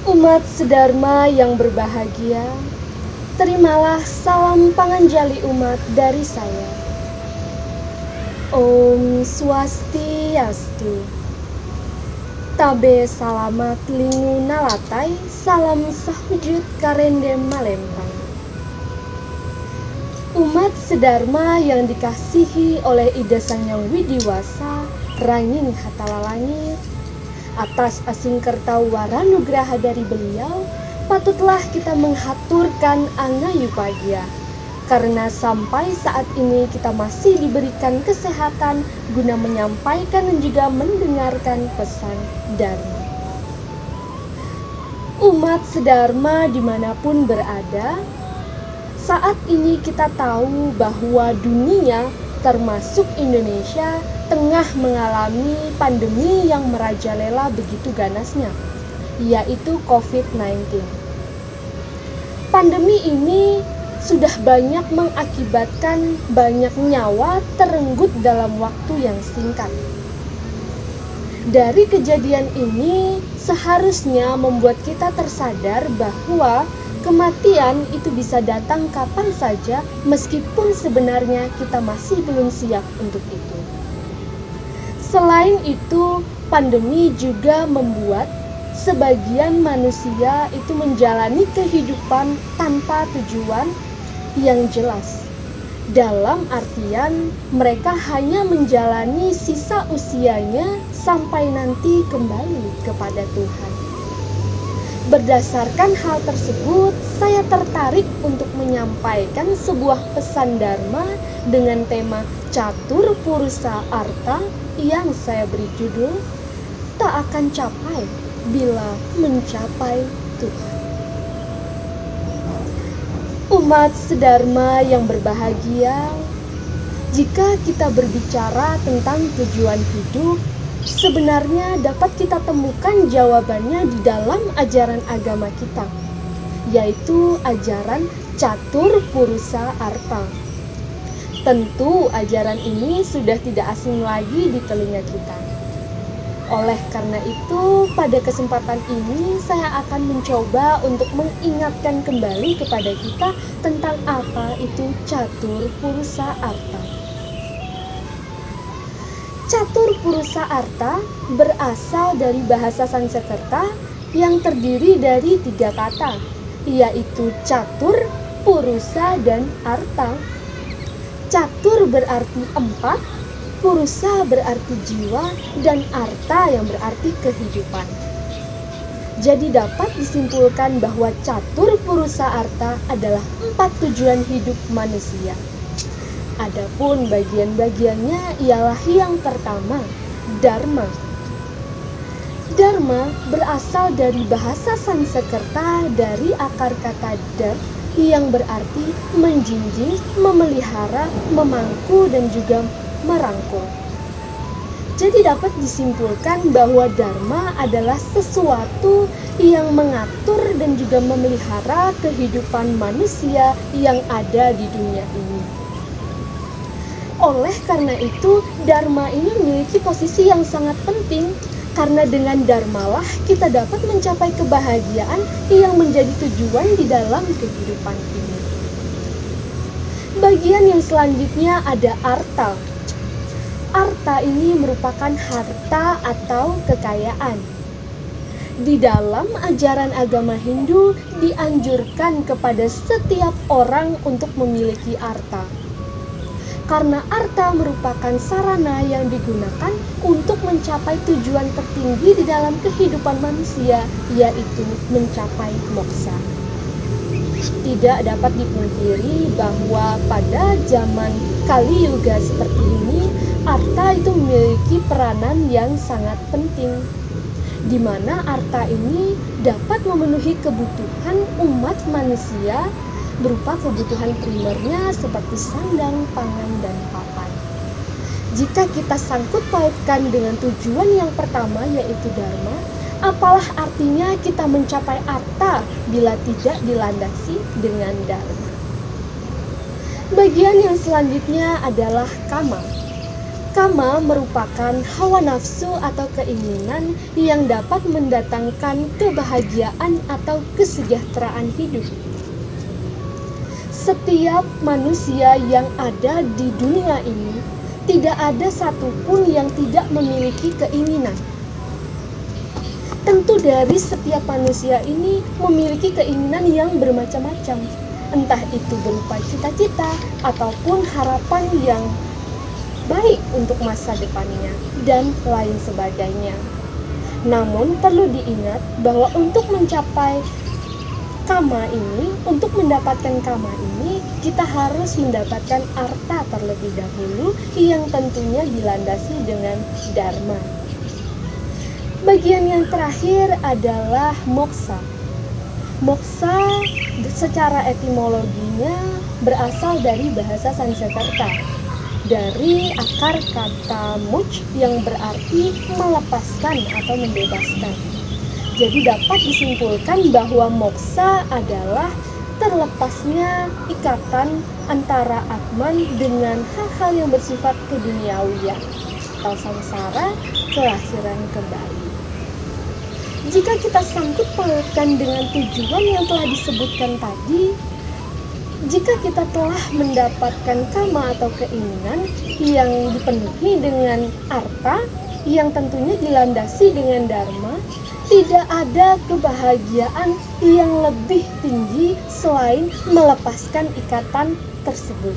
Umat sedharma yang berbahagia, terimalah salam panganjali umat dari saya. Om Swastiastu. Tabe salamat lingu nalatai, salam sahujud karende malempang. Umat sedharma yang dikasihi oleh Ida Sang Hyang Widiwasa, ranging hatala langit, atas asingkerta waranugraha dari beliau, patutlah kita menghaturkan angayupagia. Karena sampai saat ini kita masih diberikan kesehatan guna menyampaikan dan juga mendengarkan pesan Dharma. Umat sedharma dimanapun berada, saat ini kita tahu bahwa dunia termasuk Indonesia tengah mengalami pandemi yang merajalela begitu ganasnya, yaitu COVID-19. Pandemi ini sudah banyak mengakibatkan banyak nyawa terenggut dalam waktu yang singkat. Dari kejadian ini seharusnya membuat kita tersadar bahwa kematian itu bisa datang kapan saja, meskipun sebenarnya kita masih belum siap untuk itu. Selain itu, pandemi juga membuat sebagian manusia itu menjalani kehidupan tanpa tujuan yang jelas. Dalam artian, mereka hanya menjalani sisa usianya sampai nanti kembali kepada Tuhan. Berdasarkan hal tersebut, saya tertarik untuk menyampaikan sebuah pesan Dharma dengan tema Catur Purusa Arta yang saya beri judul Tak Akan Capai Bila Mencapai Tuhan. Umat sedharma yang berbahagia, jika kita berbicara tentang tujuan hidup, sebenarnya dapat kita temukan jawabannya di dalam ajaran agama kita, yaitu ajaran Catur Purusa Arta. Tentu ajaran ini sudah tidak asing lagi di telinga kita. Oleh karena itu, pada kesempatan ini saya akan mencoba untuk mengingatkan kembali kepada kita tentang apa itu Catur Purusa Arta. Catur Purusa Arta berasal dari bahasa Sanskerta yang terdiri dari 3 kata, yaitu catur, purusa, dan arta. Catur berarti 4, purusa berarti jiwa, dan arta yang berarti kehidupan. Jadi dapat disimpulkan bahwa Catur Purusa Arta adalah 4 tujuan hidup manusia. Adapun bagian-bagiannya ialah yang pertama, Dharma. Dharma berasal dari bahasa Sanskerta dari akar kata dar yang berarti menjinjing, memelihara, memangku, dan juga merangkul. Jadi dapat disimpulkan bahwa Dharma adalah sesuatu yang mengatur dan juga memelihara kehidupan manusia yang ada di dunia ini. Oleh karena itu, Dharma ini memiliki posisi yang sangat penting, karena dengan Dharmalah kita dapat mencapai kebahagiaan yang menjadi tujuan di dalam kehidupan ini. Bagian yang selanjutnya ada arta. Arta ini merupakan harta atau kekayaan. Di dalam ajaran agama Hindu dianjurkan kepada setiap orang untuk memiliki arta. Karena arta merupakan sarana yang digunakan untuk mencapai tujuan tertinggi di dalam kehidupan manusia, yaitu mencapai moksa. Tidak dapat dipungkiri bahwa pada zaman Kali Yuga seperti ini, arta itu memiliki peranan yang sangat penting, di mana arta ini dapat memenuhi kebutuhan umat manusia berupa kebutuhan primernya seperti sandang, pangan, dan papan. Jika kita sangkut pautkan dengan tujuan yang pertama, yaitu Dharma, apalah artinya kita mencapai arta bila tidak dilandasi dengan Dharma. Bagian yang selanjutnya adalah kama. Kama merupakan hawa nafsu atau keinginan yang dapat mendatangkan kebahagiaan atau kesejahteraan hidup. Setiap manusia yang ada di dunia ini, tidak ada satupun yang tidak memiliki keinginan. Tentu dari setiap manusia ini memiliki keinginan yang bermacam-macam, entah itu berupa cita-cita ataupun harapan yang baik untuk masa depannya, dan lain sebagainya. Namun perlu diingat bahwa untuk mencapai kama ini, untuk mendapatkan kama ini, kita harus mendapatkan arta terlebih dahulu yang tentunya dilandasi dengan dharma. Bagian yang terakhir adalah moksa. Moksa secara etimologinya berasal dari bahasa Sanskerta, dari akar kata moksha yang berarti melepaskan atau membebaskan. Jadi dapat disimpulkan bahwa moksa adalah terlepasnya ikatan antara Atman dengan hal-hal yang bersifat keduniawian atau samsara, kelahiran kembali. Jika kita sangkut pautkan dengan tujuan yang telah disebutkan tadi, jika kita telah mendapatkan kama atau keinginan yang dipenuhi dengan arta, yang tentunya dilandasi dengan dharma, tidak ada kebahagiaan yang lebih tinggi selain melepaskan ikatan tersebut.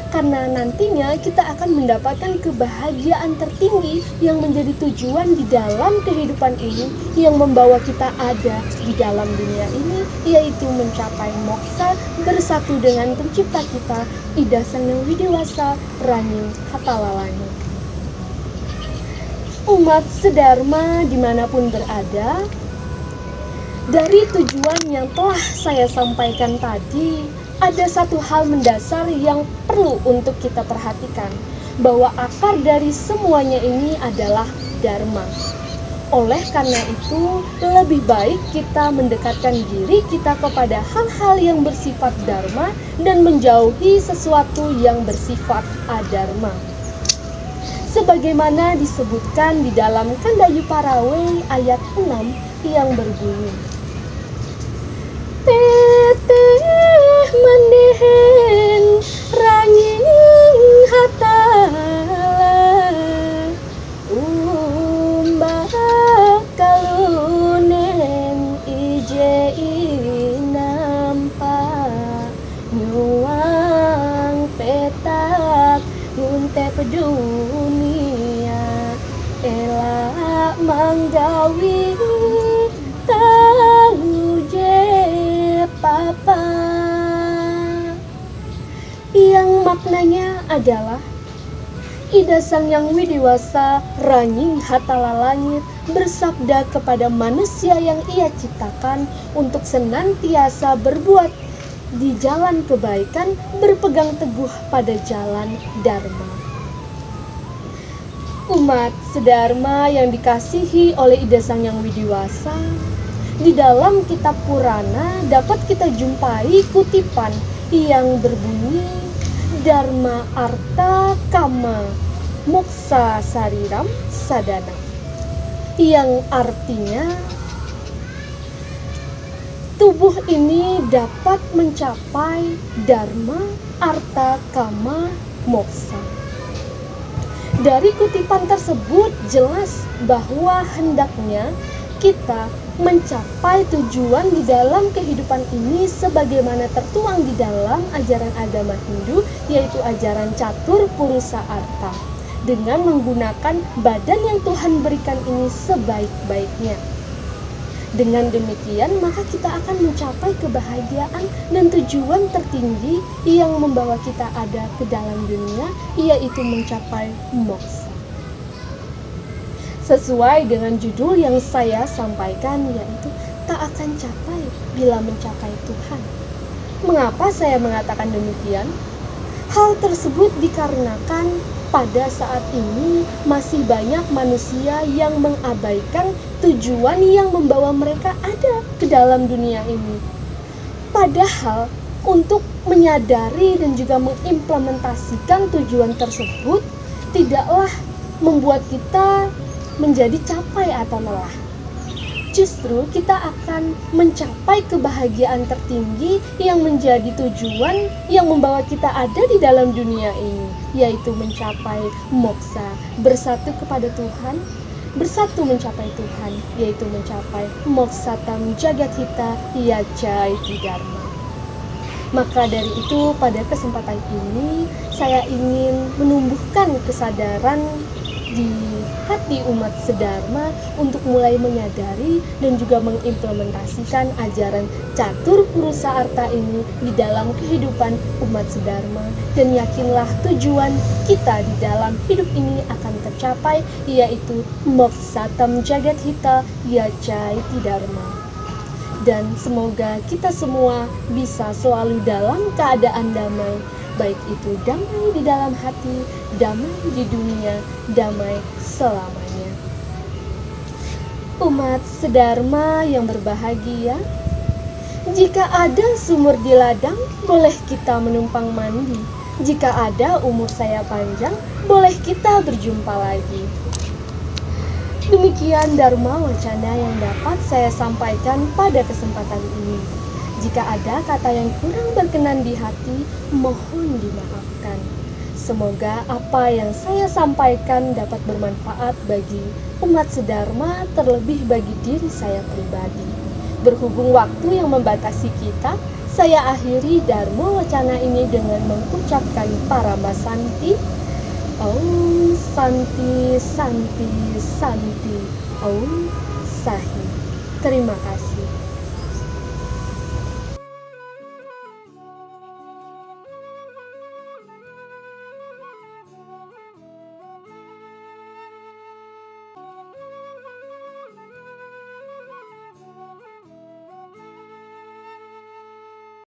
Karena nantinya kita akan mendapatkan kebahagiaan tertinggi yang menjadi tujuan di dalam kehidupan ini, yang membawa kita ada di dalam dunia ini, yaitu mencapai moksa bersatu dengan pencipta kita, Ida Sang Yang Widiwasa Ranjing Hatalalanya. Umat sedharma dimanapun berada, dari tujuan yang telah saya sampaikan tadi, ada satu hal mendasar yang perlu untuk kita perhatikan, bahwa akar dari semuanya ini adalah dharma. Oleh karena itu, lebih baik kita mendekatkan diri kita kepada hal-hal yang bersifat dharma dan menjauhi sesuatu yang bersifat adharma. Sebagaimana disebutkan di dalam Kandayuparawe ayat 6 yang berbunyi, teteh mandihen ranging hatala kalunen ije nampa nyuang petak ngunte pedunia elak manggawi papa, yang maknanya adalah Ida Sang Yang Widiwasa Ranjing Hatalalangit bersabda kepada manusia yang ia ciptakan untuk senantiasa berbuat di jalan kebaikan, berpegang teguh pada jalan dharma. Umat sedharma yang dikasihi oleh Ida Sang Yang Widiwasa, di dalam kitab Purana dapat kita jumpai kutipan yang berbunyi Dharma Arta Kama Moksa Sariram Sadana, yang artinya tubuh ini dapat mencapai Dharma, Arta, Kama, Moksa. Dari kutipan tersebut jelas bahwa hendaknya kita mencapai tujuan di dalam kehidupan ini sebagaimana tertuang di dalam ajaran agama Hindu, yaitu ajaran catur purusa arta, dengan menggunakan badan yang Tuhan berikan ini sebaik-baiknya. Dengan demikian maka kita akan mencapai kebahagiaan dan tujuan tertinggi yang membawa kita ada ke dalam dunia, yaitu mencapai moksa. Sesuai dengan judul yang saya sampaikan, yaitu tak akan capai bila mencapai Tuhan. Mengapa saya mengatakan demikian? Hal tersebut dikarenakan pada saat ini masih banyak manusia yang mengabaikan tujuan yang membawa mereka ada ke dalam dunia ini. Padahal untuk menyadari dan juga mengimplementasikan tujuan tersebut, tidaklah membuat kita menjadi capai atau lelah. Justru kita akan mencapai kebahagiaan tertinggi yang menjadi tujuan yang membawa kita ada di dalam dunia ini, yaitu mencapai moksa, bersatu kepada Tuhan, bersatu mencapai Tuhan, yaitu mencapai moksatam jagat hita yacaiti dharma. Maka dari itu pada kesempatan ini saya ingin menumbuhkan kesadaran di hati umat sedharma untuk mulai menyadari dan juga mengimplementasikan ajaran catur purusa arta ini di dalam kehidupan umat sedharma, dan yakinlah tujuan kita di dalam hidup ini akan tercapai, yaitu moksatam jagat hita yacaiti dharma. Dan semoga kita semua bisa selalu dalam keadaan damai, baik itu damai di dalam hati, damai di dunia, damai selamanya. Umat sedharma yang berbahagia, jika ada sumur di ladang, boleh kita menumpang mandi. Jika ada umur saya panjang, boleh kita berjumpa lagi. Demikian Dharma Wacana yang dapat saya sampaikan pada kesempatan ini. Jika ada kata yang kurang berkenan di hati, mohon dimaafkan. Semoga apa yang saya sampaikan dapat bermanfaat bagi umat sedharma, terlebih bagi diri saya pribadi. Berhubung waktu yang membatasi kita, saya akhiri Dharma Wacana ini dengan mengucapkan Paramasanti. Om Santi Santi Santi Om Sahi. Terima kasih.